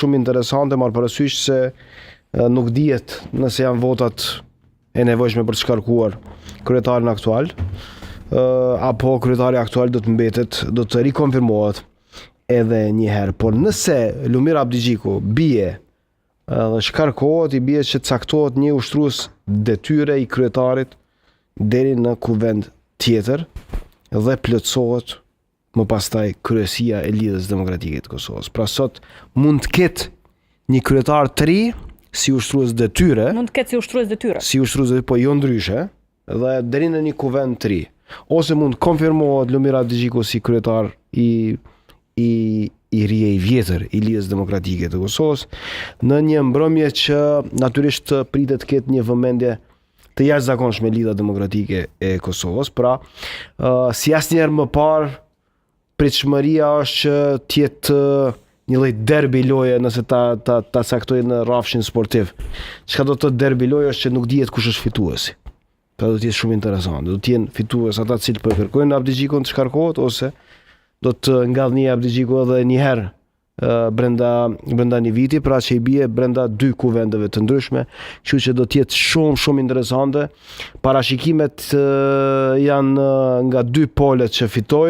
Shumë interesante, marrë parasysh se nuk dihet nëse janë votat e nevojshme për të shkarkuar kryetarin aktual, apo kryetari aktual do të mbetet, do të rikonfirmohet edhe një herë. Por nëse Lumir Abdigjiku bie dhe shkarkohet, i bie që caktohet një ushtrues detyre i kryetarit deri në kuvend tjetër dhe plotësohet më pastaj kryesia e Lidhjes Demokratike të Kosovës. Pra sot mund të ketë një kryetar të ri si ushtrues detyre. Mund të ketë si ushtrues detyre. Si ushtrues detyre, po jo ndryshe, dhe deri në një kuvend të ri. Ose mund konfirmohet Lumir Abdigjiku si kryetar i ri e i vjetër i Lidhjes Demokratike të Kosovës, në një mbrëmje që natyrisht pritet të ketë një vëmendje të jashtëzakonshme Lidhja Demokratike e Kosovës. Pra, si asnjëherë më parë, pritshmëria është që të jetë një lloj derbi loje nëse ta caktojnë në rrafshin sportiv. Çka do të thotë derbi loje është që nuk dihet kush është fituesi. Pra do të jetë shumë interesante. Do të jenë fitues ata që po kërkojnë Abdigjikun të shkarkohet, ose do të ngadhni Abdigjiku edhe një herë brenda një viti, pra që i bie brenda dy kuvendeve të ndryshme, kështu që do të jetë shumë interesante. Parashikimet janë nga dy polet që fitojnë.